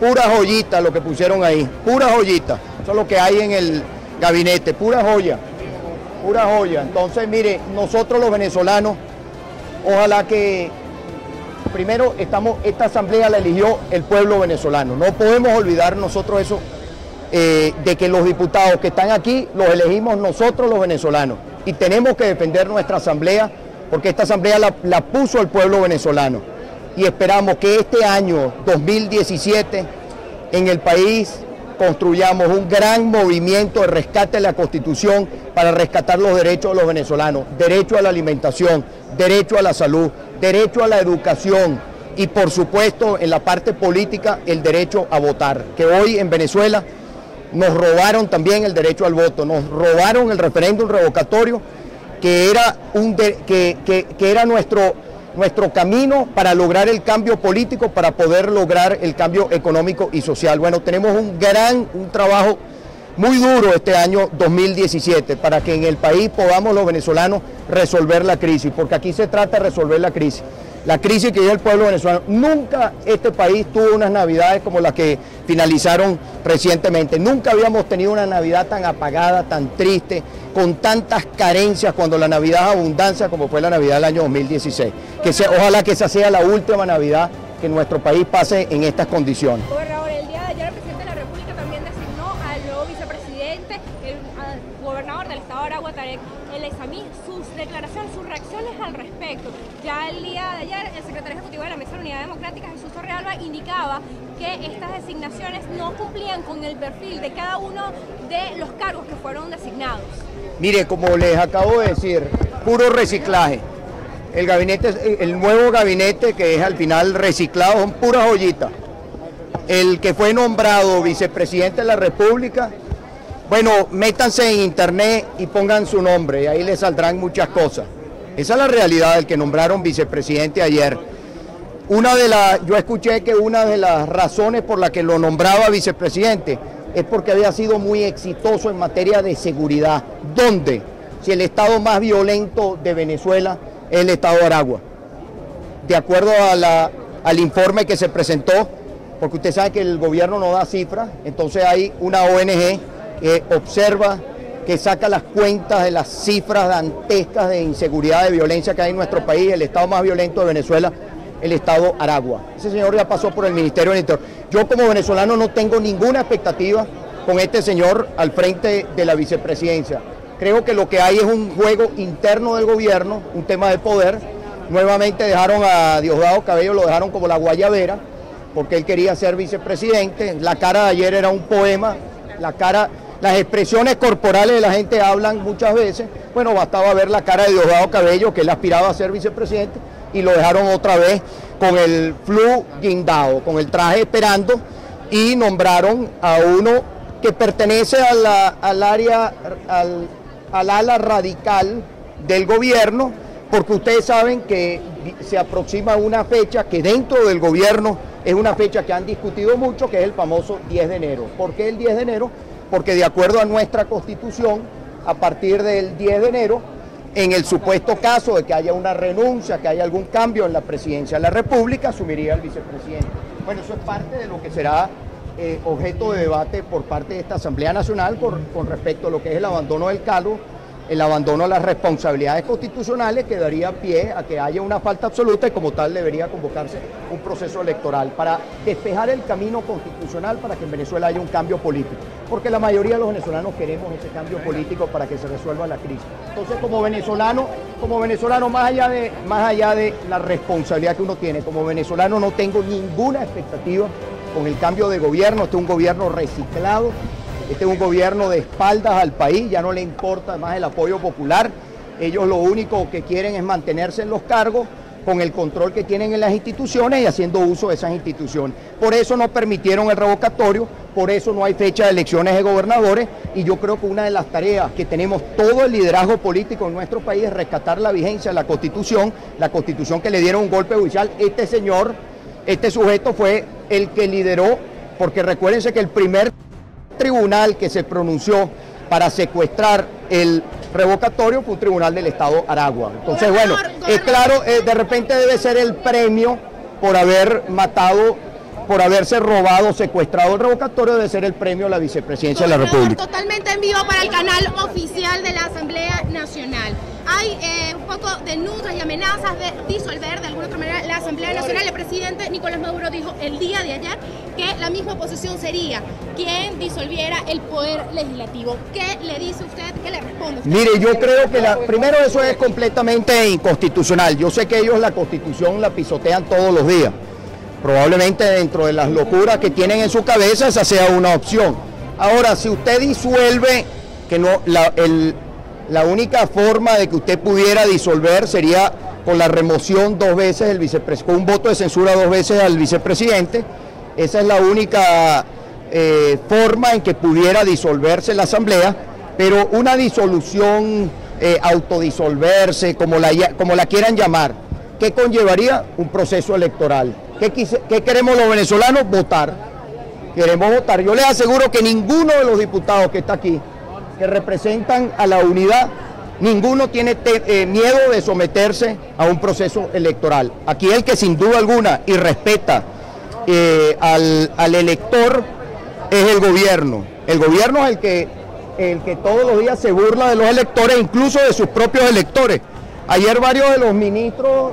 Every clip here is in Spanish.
pura joyita lo que pusieron ahí, pura joyita. Eso es lo que hay en el gabinete, pura joya, pura joya. Entonces, mire, nosotros los venezolanos, ojalá que, primero, esta asamblea la eligió el pueblo venezolano. No podemos olvidar nosotros eso, de que los diputados que están aquí los elegimos nosotros los venezolanos. Y tenemos que defender nuestra asamblea, porque esta asamblea la puso el pueblo venezolano. Y esperamos que este año 2017 en el país construyamos un gran movimiento de rescate de la Constitución para rescatar los derechos de los venezolanos, derecho a la alimentación, derecho a la salud, derecho a la educación y por supuesto en la parte política el derecho a votar, que hoy en Venezuela nos robaron también el derecho al voto, nos robaron el referéndum revocatorio que era nuestro camino para lograr el cambio político, para poder lograr el cambio económico y social. Bueno, tenemos un trabajo muy duro este año 2017 para que en el país podamos los venezolanos resolver la crisis, porque aquí se trata de resolver la crisis que vive el pueblo venezolano. Nunca este país tuvo unas navidades como las que finalizaron recientemente, nunca habíamos tenido una Navidad tan apagada, tan triste, con tantas carencias cuando la Navidad es abundancia como fue la Navidad del año 2016. Ojalá que esa sea la última Navidad que nuestro país pase en estas condiciones. Gobernador, el día de ayer el presidente de la República también designó al nuevo vicepresidente, al gobernador del estado de Aragua, Tarek El Aissami, sus declaraciones, sus reacciones al respecto. Ya el día de ayer el secretario ejecutivo de la Mesa de la Unidad Democrática, Jesús Torrealba, indicaba que estas designaciones no cumplían con el perfil de cada uno de los cargos que fueron designados. Mire, como les acabo de decir, puro reciclaje. El nuevo gabinete que es al final reciclado son puras joyitas. El que fue nombrado vicepresidente de la República, bueno, métanse en internet y pongan su nombre y ahí les saldrán muchas cosas. Esa es la realidad del que nombraron vicepresidente ayer. Yo escuché que una de las razones por la que lo nombraba vicepresidente es porque había sido muy exitoso en materia de seguridad. ¿Dónde? Si el estado más violento de Venezuela es el estado de Aragua. De acuerdo al informe que se presentó, porque usted sabe que el gobierno no da cifras, entonces hay una ONG que observa, que saca las cuentas de las cifras dantescas de inseguridad, de violencia que hay en nuestro país. El estado más violento de Venezuela, el estado Aragua. Ese señor ya pasó por el Ministerio del Interior. Yo como venezolano no tengo ninguna expectativa con este señor al frente de la vicepresidencia. Creo que lo que hay es un juego interno del gobierno, un tema de poder. Nuevamente dejaron a Diosdado Cabello, lo dejaron como la guayabera, porque él quería ser vicepresidente. La cara de ayer era un poema, las expresiones corporales de la gente hablan muchas veces. Bueno, bastaba ver la cara de Diosdado Cabello, que él aspiraba a ser vicepresidente, y lo dejaron otra vez con el flu guindado, con el traje esperando, y nombraron a uno que pertenece al ala radical del gobierno, porque ustedes saben que se aproxima una fecha que dentro del gobierno es una fecha que han discutido mucho, que es el famoso 10 de enero. ¿Por qué el 10 de enero? Porque de acuerdo a nuestra Constitución, a partir del 10 de enero, en el supuesto caso de que haya una renuncia, que haya algún cambio en la presidencia de la República, asumiría el vicepresidente. Bueno, eso es parte de lo que será objeto de debate por parte de esta Asamblea Nacional con respecto a lo que es el abandono del cargo, el abandono de las responsabilidades constitucionales, que daría pie a que haya una falta absoluta y como tal debería convocarse un proceso electoral para despejar el camino constitucional para que en Venezuela haya un cambio político, porque la mayoría de los venezolanos queremos ese cambio político para que se resuelva la crisis. Entonces, como venezolano más allá de la responsabilidad que uno tiene, como venezolano no tengo ninguna expectativa con el cambio de gobierno. Este es un gobierno reciclado. Este es un gobierno de espaldas al país, ya no le importa más el apoyo popular. Ellos lo único que quieren es mantenerse en los cargos con el control que tienen en las instituciones y haciendo uso de esas instituciones. Por eso no permitieron el revocatorio, por eso no hay fecha de elecciones de gobernadores, y yo creo que una de las tareas que tenemos todo el liderazgo político en nuestro país es rescatar la vigencia de la Constitución que le dieron un golpe judicial. Este sujeto fue el que lideró, porque recuérdense que el primer tribunal que se pronunció para secuestrar el revocatorio fue un tribunal del estado Aragua. Entonces, bueno, es claro, de repente debe ser el premio por haber matado por haberse robado, secuestrado el revocatorio, de ser el premio a la vicepresidencia de la República. Totalmente en vivo para el canal oficial de la Asamblea Nacional. Hay un poco de denuncias y amenazas de disolver de alguna otra manera la Asamblea Nacional. El presidente Nicolás Maduro dijo el día de ayer que la misma oposición sería quien disolviera el poder legislativo. ¿Qué le dice usted? ¿Qué le responde usted? Mire, yo creo que primero eso es completamente inconstitucional. Yo sé que ellos la Constitución la pisotean todos los días. Probablemente dentro de las locuras que tienen en su cabeza esa sea una opción. Ahora, si usted disuelve, que no la única forma de que usted pudiera disolver sería con la remoción dos veces con un voto de censura dos veces al vicepresidente. Esa es la única forma en que pudiera disolverse la Asamblea, pero una disolución, autodisolverse, como la quieran llamar, ¿qué conllevaría? Un proceso electoral. ¿Qué queremos los venezolanos? Votar. Queremos votar. Yo les aseguro que ninguno de los diputados que está aquí, que representan a la unidad, ninguno tiene miedo de someterse a un proceso electoral. Aquí el que sin duda alguna y respeta al elector es el gobierno. El gobierno es el que todos los días se burla de los electores, incluso de sus propios electores. Ayer varios de los ministros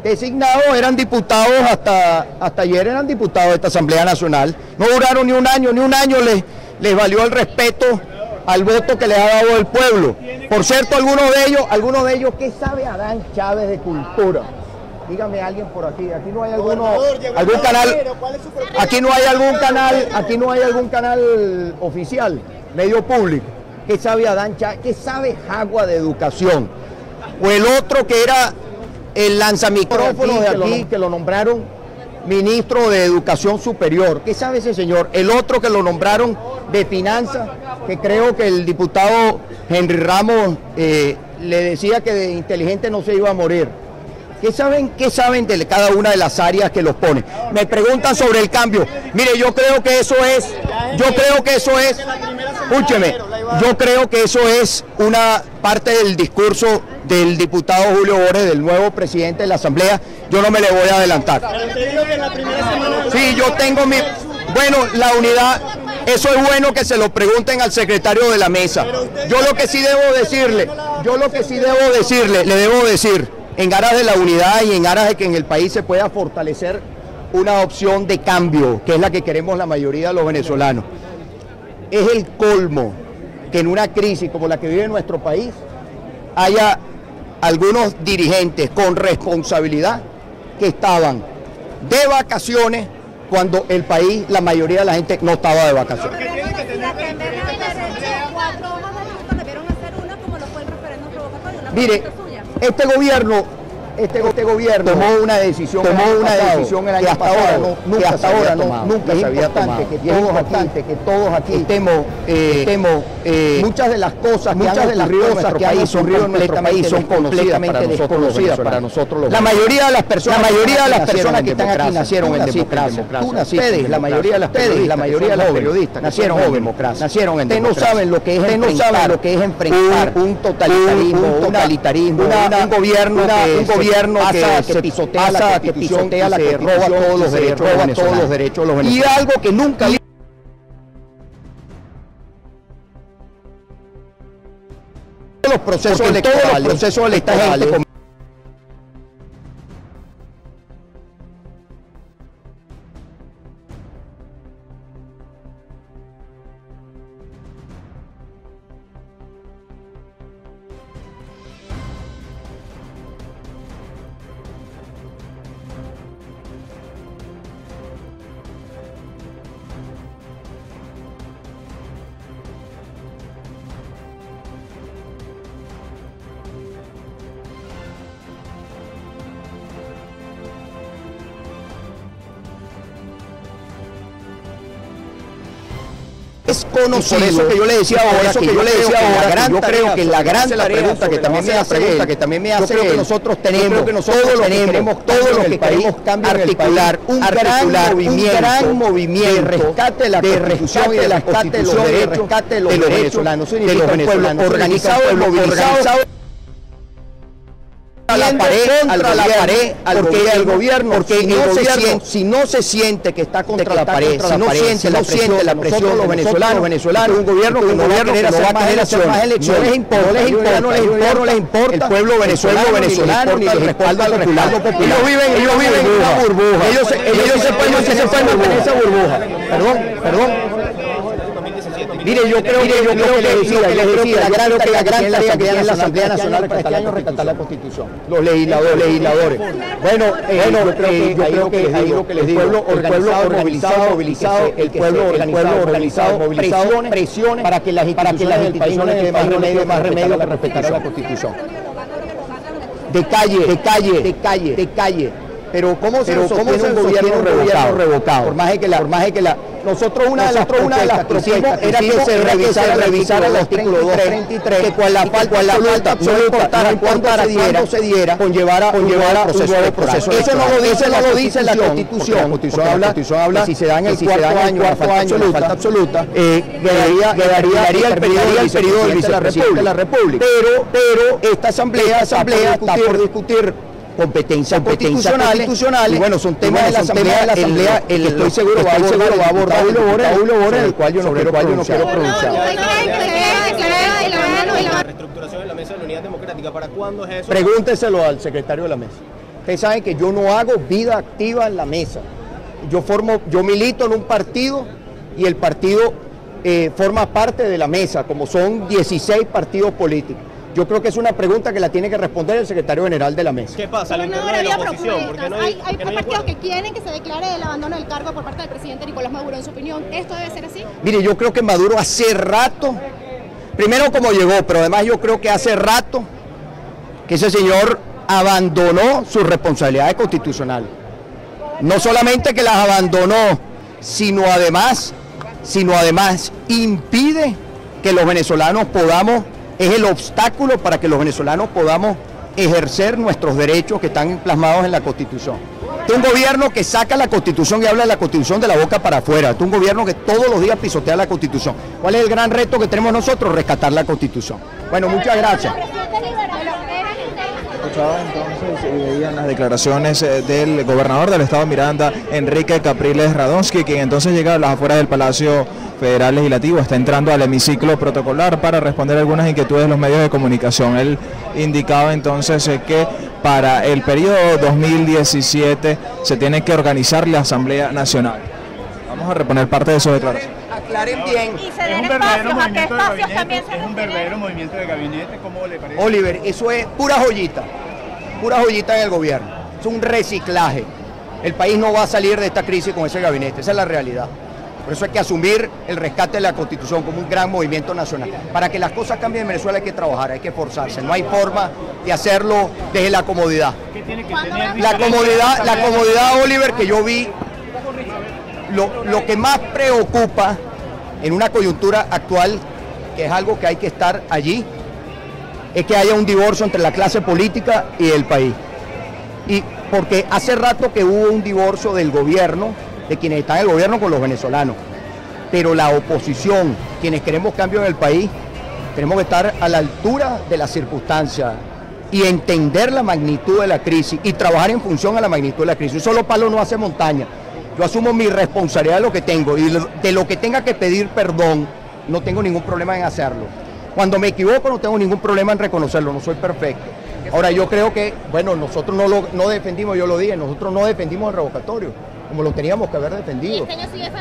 designados eran diputados, hasta ayer eran diputados de esta Asamblea Nacional. No duraron ni un año les valió el respeto al voto que les ha dado el pueblo. Por cierto, algunos de ellos, ¿qué sabe Adán Chávez de cultura? Dígame alguien por aquí no hay algún canal, aquí no hay algún canal oficial, medio público. ¿Qué sabe Adán Chávez? ¿Qué sabe Jagua de educación? O el otro que era el lanzamicrófono de aquí, que lo nombraron ministro de Educación Superior. ¿Qué sabe ese señor? El otro que lo nombraron de Finanzas, que creo que el diputado Henry Ramos le decía que de inteligente no se iba a morir. ¿Qué saben de cada una de las áreas que los pone? Me preguntan sobre el cambio. Mire, yo creo que eso es, escúcheme, yo creo que eso es una parte del discurso del diputado Julio Borges, del nuevo presidente de la Asamblea. Yo no me le voy a adelantar. Sí, yo tengo bueno, la unidad, eso es bueno que se lo pregunten al secretario de la mesa. Yo lo que sí debo decirle, le debo decir, en aras de la unidad y en aras de que en el país se pueda fortalecer una opción de cambio, que es la que queremos la mayoría de los venezolanos. Es el colmo que en una crisis como la que vive nuestro país haya algunos dirigentes con responsabilidad que estaban de vacaciones cuando el país, la mayoría de la gente no estaba de vacaciones. Mire, este gobierno tomó una decisión el año pasado nunca se había tomado. Y es importante que todos aquí estemos muchas de las cosas que han ocurrido en nuestro país son completamente desconocidas para nosotros los. La mayoría de las personas que están aquí nacieron en democracia. Tú naciste, la mayoría de las periodistas nacieron en democracia. Ustedes no saben lo que es enfrentar un totalitarismo, un gobierno que pisotea la Constitución, que roba todos los derechos de los venezolanos. Y algo que nunca los procesos electorales. Es conocido, por eso que yo le decía ahora, yo creo que la gran tarea que también me hace, yo creo que nosotros tenemos, todos los que queremos articular un gran movimiento de rescate de la Constitución y de rescate de los derechos venezolanos, organizado, movilizado. a la pared porque el gobierno, si no se siente que está contra la pared, si no siente la presión de los venezolanos, un gobierno que no va a querer hacer más elecciones, no les importa el pueblo venezolano ni el respaldo popular. Ellos viven en una burbuja, ellos se pueden en esa burbuja. Perdón. Mire, yo creo que la gran tarea que tiene la Asamblea Nacional para este año es rescatar la Constitución. Los legisladores. Bueno, yo creo que ahí lo que les digo, el pueblo organizado, presiones para que las instituciones del país no les dé más remedio que respetar la Constitución. De calle. Pero ¿cómo se sostiene un gobierno revocado? Por más de que la nosotros una de las propuestas era que se revisara el artículo 233, que con la falta absoluta, no importara cuándo se diera, conllevara un proceso electoral. Eso no lo dice la Constitución. La Constitución habla que si se da en el cuarto año la falta absoluta, quedaría el periodo del vicepresidente de la República. Pero esta asamblea está por discutir competencias constitucionales, y bueno, son temas de la Asamblea, estoy seguro va a abordar Paulo Bora, en el cual yo no quiero pronunciar. La reestructuración de la Mesa de la Unidad Democrática, ¿para cuándo es eso? Pregúnteselo al secretario de la mesa. Ustedes saben que yo no hago vida activa en la mesa. Yo milito en un partido y el partido forma parte de la mesa, como son 16 partidos políticos. Yo creo que es una pregunta que la tiene que responder el secretario general de la mesa. ¿Qué pasa? ¿La interna de la oposición? Porque no hay partidos que quieren que se declare el abandono del cargo por parte del presidente Nicolás Maduro. En su opinión, ¿esto debe ser así? Mire, yo creo que Maduro hace rato, primero como llegó, pero además yo creo que hace rato que ese señor abandonó sus responsabilidades constitucionales. No solamente que las abandonó, sino además impide que los venezolanos podamos, es el obstáculo para que los venezolanos podamos ejercer nuestros derechos que están plasmados en la Constitución. Es un gobierno que saca la Constitución y habla de la Constitución de la boca para afuera. Es un gobierno que todos los días pisotea la Constitución. ¿Cuál es el gran reto que tenemos nosotros? Rescatar la Constitución. Bueno, muchas gracias. Escuchaba entonces y veían las declaraciones del gobernador del estado Miranda, Enrique Capriles Radonsky, quien entonces llega a las afueras del Palacio Federal Legislativo, está entrando al hemiciclo protocolar para responder algunas inquietudes de los medios de comunicación. Él indicaba entonces que para el periodo 2017 se tiene que organizar la Asamblea Nacional. Vamos a reponer parte de su declaración. Aclaren bien. Y se den espacios, ¿a qué espacios también se refiere? ¿Es un verdadero movimiento de gabinete? ¿Cómo le parece? Oliver, eso es pura joyita en el gobierno. Es un reciclaje. El país no va a salir de esta crisis con ese gabinete, esa es la realidad. Por eso hay que asumir el rescate de la Constitución como un gran movimiento nacional. Para que las cosas cambien en Venezuela hay que trabajar, hay que esforzarse. No hay forma de hacerlo desde la comodidad. ¿Qué tiene que tener? La comodidad, Oliver, que yo vi, lo que más preocupa en una coyuntura actual, que es algo que hay que estar allí, es que haya un divorcio entre la clase política y el país. Y porque hace rato que hubo un divorcio del gobierno, de quienes están en el gobierno con los venezolanos, pero la oposición, quienes queremos cambio en el país, tenemos que estar a la altura de las circunstancias y entender la magnitud de la crisis y trabajar en función a la magnitud de la crisis. Un solo palo no hace montaña. Yo asumo mi responsabilidad de lo que tengo y de lo que tenga que pedir perdón, no tengo ningún problema en hacerlo. Cuando me equivoco no tengo ningún problema en reconocerlo, no soy perfecto. Ahora yo creo que, bueno, nosotros no defendimos, yo lo dije, nosotros no defendimos el revocatorio, como lo teníamos que haber defendido.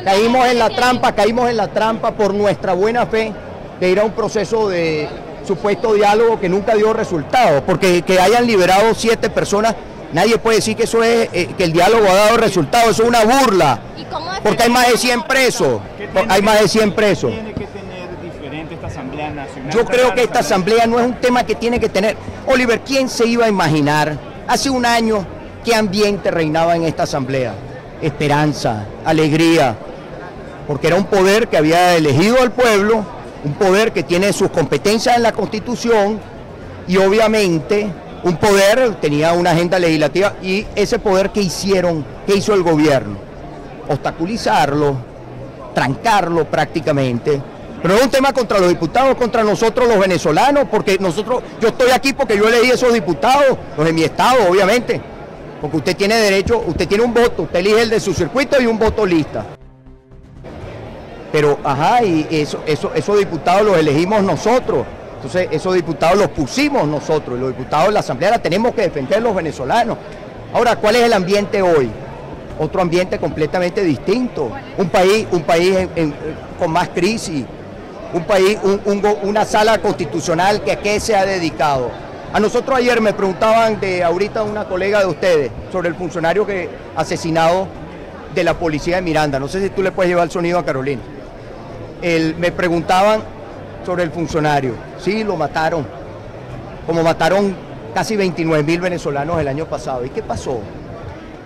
Caímos en la trampa por nuestra buena fe de ir a un proceso de supuesto diálogo que nunca dio resultados, porque que hayan liberado 7 personas, nadie puede decir que eso es que el diálogo ha dado resultados, eso es una burla, porque hay más de 100 presos, Tiene que tener diferente esta Asamblea Nacional. Yo creo que esta Asamblea no es un tema que tiene que tener. Oliver, ¿quién se iba a imaginar hace un año qué ambiente reinaba en esta Asamblea? Esperanza, alegría, porque era un poder que había elegido al pueblo, un poder que tiene sus competencias en la Constitución y obviamente un poder, tenía una agenda legislativa y ese poder que hizo el gobierno, obstaculizarlo, trancarlo prácticamente Pero no es un tema contra los diputados, contra nosotros los venezolanos, porque yo estoy aquí porque yo elegí esos diputados, los de mi estado, obviamente. Porque usted tiene derecho, usted tiene un voto, usted elige el de su circuito y un voto lista. Pero, y esos diputados los elegimos nosotros. Entonces, esos diputados los pusimos nosotros, y los diputados de la Asamblea la tenemos que defender los venezolanos. Ahora, ¿cuál es el ambiente hoy? Otro ambiente completamente distinto. Un país con más crisis. Un país, una sala constitucional que a qué se ha dedicado. A nosotros ayer me preguntaban ahorita una colega de ustedes sobre el funcionario asesinado de la policía de Miranda. No sé si tú le puedes llevar el sonido a Carolina. Me preguntaban sobre el funcionario. Sí, lo mataron. Como mataron casi 29.000 venezolanos el año pasado. ¿Y qué pasó?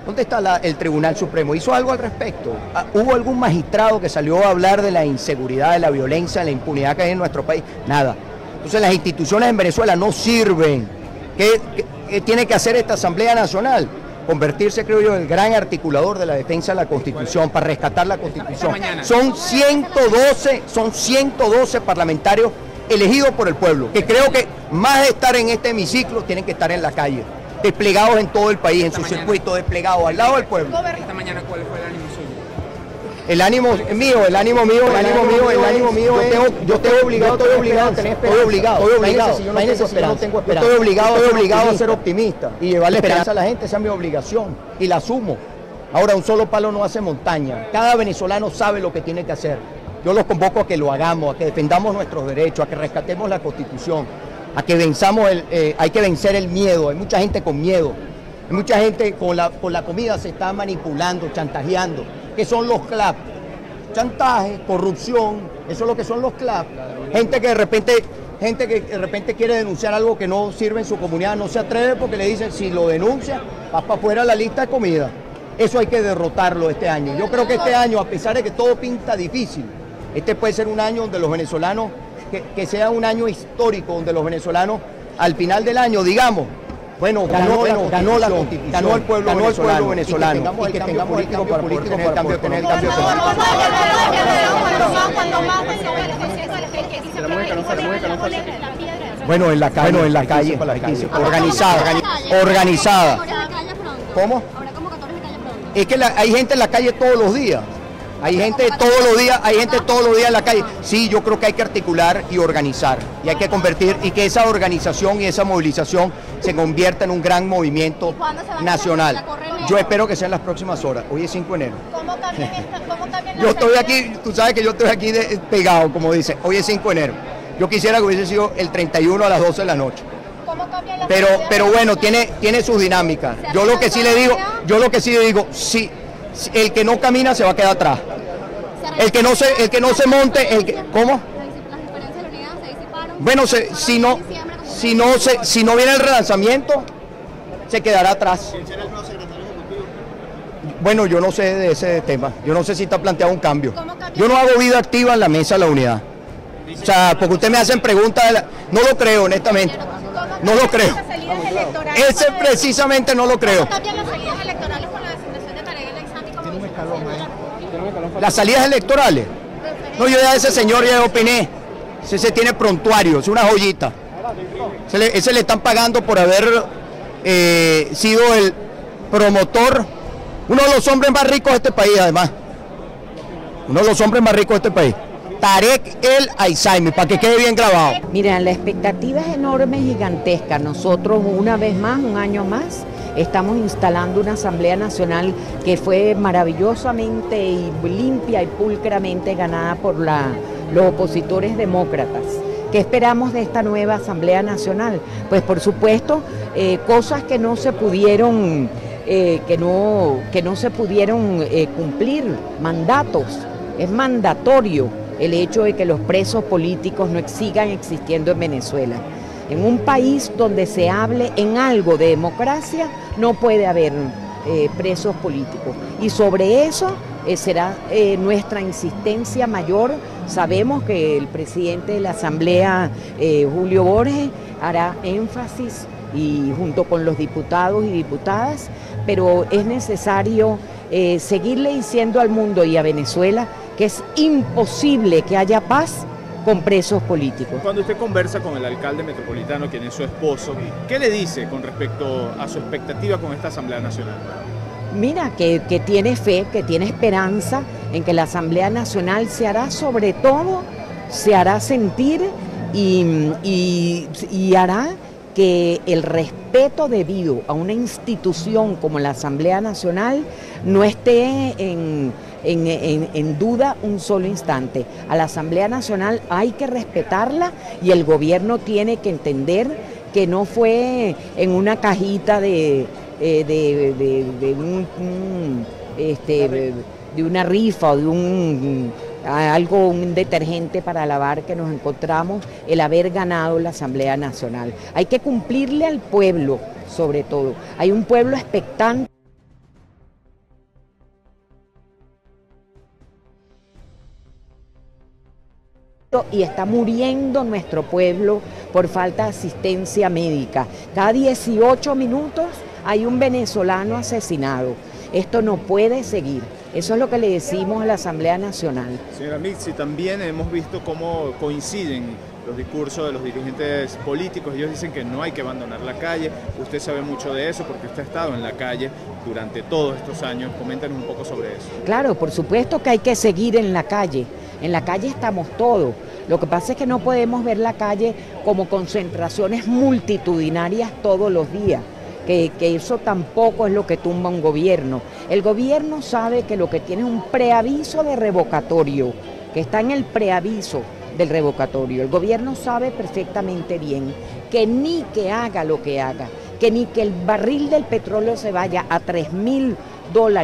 ¿Dónde está el Tribunal Supremo? ¿Hizo algo al respecto? ¿Hubo algún magistrado que salió a hablar de la inseguridad, de la violencia, de la impunidad que hay en nuestro país? Nada. Entonces las instituciones en Venezuela no sirven. ¿Qué tiene que hacer esta Asamblea Nacional? Convertirse, creo yo, en el gran articulador de la defensa de la Constitución, para rescatar la Constitución. Son 112 parlamentarios elegidos por el pueblo, que creo que más de estar en este hemiciclo tienen que estar en la calle, desplegados en todo el país, en su circuito, desplegados al lado del pueblo. Esta mañana, ¿cuál fue el ánimo suyo? El ánimo mío, yo estoy obligado a tener esperanza. Estoy obligado a ser optimista y llevarle esperanza a la gente, esa es mi obligación y la asumo. Ahora, un solo palo no hace montaña. Cada venezolano sabe lo que tiene que hacer. Yo los convoco a que lo hagamos, a que defendamos nuestros derechos, a que rescatemos la Constitución, a que hay que vencer el miedo. Hay mucha gente con miedo, hay mucha gente con la comida se está manipulando, chantajeando. ¿Qué son los CLAP? Chantaje, corrupción, eso es lo que son los CLAP. Gente que de repente quiere denunciar algo que no sirve en su comunidad, no se atreve porque le dicen, si lo denuncia, vas para afuera de la lista de comida. Eso hay que derrotarlo este año. Yo creo que este año, a pesar de que todo pinta difícil, este puede ser un año donde los venezolanos, que sea un año histórico, donde los venezolanos, al final del año, digamos, bueno, ganó la Constitución, ganó el pueblo venezolano, y que tengamos el cambio político para poder tener el cambio político. Bueno, en la calle, organizada. ¿Cómo? Es que hay gente en la calle todos los días. Hay gente todos los días en la calle. Sí, yo creo que hay que articular y organizar. Y hay que convertir, y que esa organización y esa movilización se convierta en un gran movimiento nacional. Yo espero que sea en las próximas horas. Hoy es 5 de enero. Yo estoy aquí, tú sabes que yo estoy aquí pegado, como dice. Hoy es 5 de enero. Yo quisiera que hubiese sido el 31 a las 12 de la noche. Pero bueno, tiene sus dinámicas. Yo lo que sí le digo, sí. El que no camina se va a quedar atrás. El que no se monte, ¿cómo? Bueno, si no viene el relanzamiento, se quedará atrás. Bueno, yo no sé de ese tema. Yo no sé si está planteado un cambio. Yo no hago vida activa en la mesa de la unidad. O sea, porque ustedes me hacen preguntas, no lo creo, honestamente. No lo creo. Ese precisamente no lo creo. Las salidas electorales. No, yo ya ese señor ya opiné. Ese tiene prontuario, es una joyita. Ese le están pagando por haber sido el promotor, uno de los hombres más ricos de este país, además. Uno de los hombres más ricos de este país. Tarek El Aizami, para que quede bien grabado. Mira, la expectativa es enorme, gigantesca. Nosotros, una vez más, un año más, estamos instalando una Asamblea Nacional que fue maravillosamente y limpia y pulcramente ganada por los opositores demócratas. ¿Qué esperamos de esta nueva Asamblea Nacional? Pues por supuesto, cosas que no se pudieron, cumplir, mandatos. Es mandatorio el hecho de que los presos políticos no sigan existiendo en Venezuela. En un país donde se hable en algo de democracia, no puede haber presos políticos. Y sobre eso será nuestra insistencia mayor. Sabemos que el presidente de la Asamblea, Julio Borges, hará énfasis y junto con los diputados y diputadas, pero es necesario seguirle diciendo al mundo y a Venezuela que es imposible que haya paz con presos políticos. Cuando usted conversa con el alcalde metropolitano, quien es su esposo, ¿qué le dice con respecto a su expectativa con esta Asamblea Nacional? Mira, que tiene fe, que tiene esperanza en que la Asamblea Nacional se hará, sobre todo, se hará sentir y hará que el respeto debido a una institución como la Asamblea Nacional no esté en duda un solo instante. A la Asamblea Nacional hay que respetarla y el gobierno tiene que entender que no fue en una cajita de una rifa o de un detergente para lavar que nos encontramos el haber ganado la Asamblea Nacional. Hay que cumplirle al pueblo, sobre todo. Hay un pueblo expectante. Y está muriendo nuestro pueblo por falta de asistencia médica. Cada 18 minutos hay un venezolano asesinado. Esto no puede seguir. Eso es lo que le decimos a la Asamblea Nacional. Señora Mitzi, también hemos visto cómo coinciden los discursos de los dirigentes políticos. Ellos dicen que no hay que abandonar la calle. Usted sabe mucho de eso porque usted ha estado en la calle durante todos estos años. Coméntanos un poco sobre eso. Claro, por supuesto que hay que seguir en la calle. En la calle estamos todos. Lo que pasa es que no podemos ver la calle como concentraciones multitudinarias todos los días. Que eso tampoco es lo que tumba un gobierno. El gobierno sabe que lo que tiene es un preaviso de revocatorio, que está en el preaviso del revocatorio. El gobierno sabe perfectamente bien que ni que haga lo que haga, que ni que el barril del petróleo se vaya a $3.000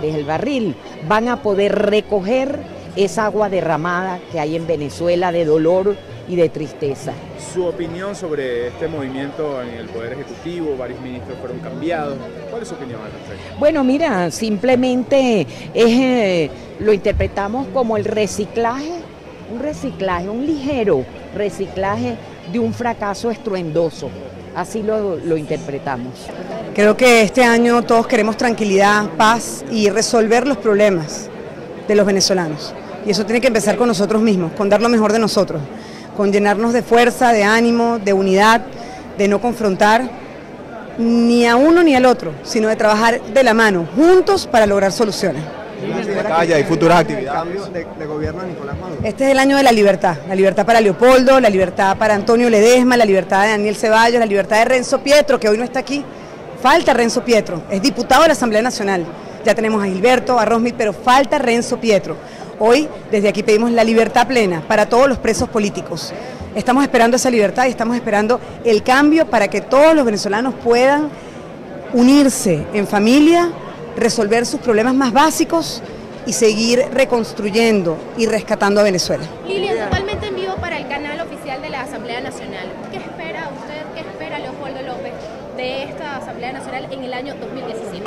el barril, van a poder recoger esa agua derramada que hay en Venezuela de dolor y de tristeza. Su opinión sobre este movimiento en el Poder Ejecutivo, varios ministros fueron cambiados. ¿Cuál es su opinión al respecto? Bueno, mira, simplemente lo interpretamos como el reciclaje, un ligero reciclaje de un fracaso estruendoso. Así lo interpretamos. Creo que este año todos queremos tranquilidad, paz y resolver los problemas de los venezolanos. Y eso tiene que empezar con nosotros mismos, con dar lo mejor de nosotros, con llenarnos de fuerza, de ánimo, de unidad, de no confrontar ni a uno ni al otro, sino de trabajar de la mano, juntos para lograr soluciones. ¿Hay futuras actividades de gobierno de Nicolás Maduro? Este es el año de la libertad para Leopoldo, la libertad para Antonio Ledesma, la libertad de Daniel Ceballos, la libertad de Renzo Pietro, que hoy no está aquí. Falta Renzo Pietro, es diputado de la Asamblea Nacional. Ya tenemos a Gilberto, a Rosmith, pero falta Renzo Pietro. Hoy, desde aquí pedimos la libertad plena para todos los presos políticos. Estamos esperando esa libertad y estamos esperando el cambio para que todos los venezolanos puedan unirse en familia, resolver sus problemas más básicos y seguir reconstruyendo y rescatando a Venezuela. Lilian, totalmente en vivo para el canal oficial de la Asamblea Nacional. ¿Qué espera usted, qué espera Leopoldo López de esta Asamblea Nacional en el año 2017?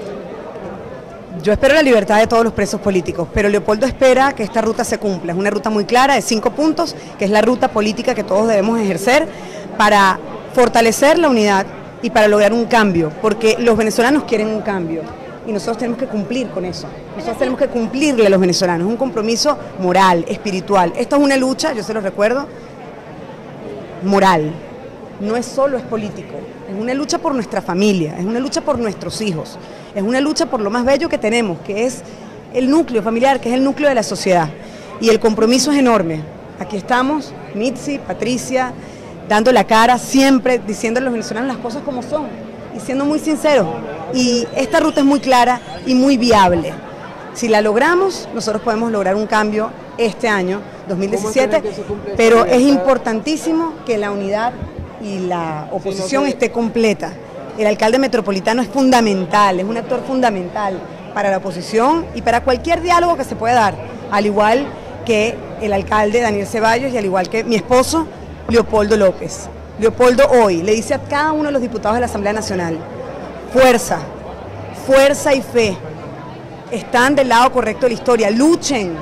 Yo espero la libertad de todos los presos políticos, pero Leopoldo espera que esta ruta se cumpla. Es una ruta muy clara de 5 puntos, que es la ruta política que todos debemos ejercer para fortalecer la unidad y para lograr un cambio, porque los venezolanos quieren un cambio y nosotros tenemos que cumplir con eso. Nosotros tenemos que cumplirle a los venezolanos, es un compromiso moral, espiritual. Esto es una lucha, yo se lo recuerdo, moral. No es solo es político, es una lucha por nuestra familia, es una lucha por nuestros hijos, es una lucha por lo más bello que tenemos, que es el núcleo familiar, que es el núcleo de la sociedad. Y el compromiso es enorme. Aquí estamos, Mitzi, Patricia, dando la cara siempre, diciendo a los venezolanos las cosas como son y siendo muy sinceros. Y esta ruta es muy clara y muy viable. Si la logramos, nosotros podemos lograr un cambio este año, 2017, pero es importantísimo que la unidad y la oposición esté completa. El alcalde metropolitano es fundamental, es un actor fundamental para la oposición y para cualquier diálogo que se pueda dar, al igual que el alcalde Daniel Ceballos y al igual que mi esposo Leopoldo López. Leopoldo hoy le dice a cada uno de los diputados de la Asamblea Nacional: fuerza, fuerza y fe. Están del lado correcto de la historia, luchen,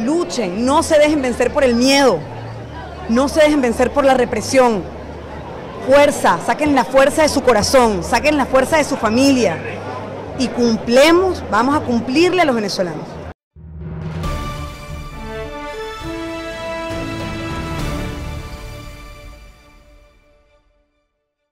luchen, no se dejen vencer por el miedo, no se dejen vencer por la represión. Fuerza, saquen la fuerza de su corazón, saquen la fuerza de su familia y vamos a cumplirle a los venezolanos.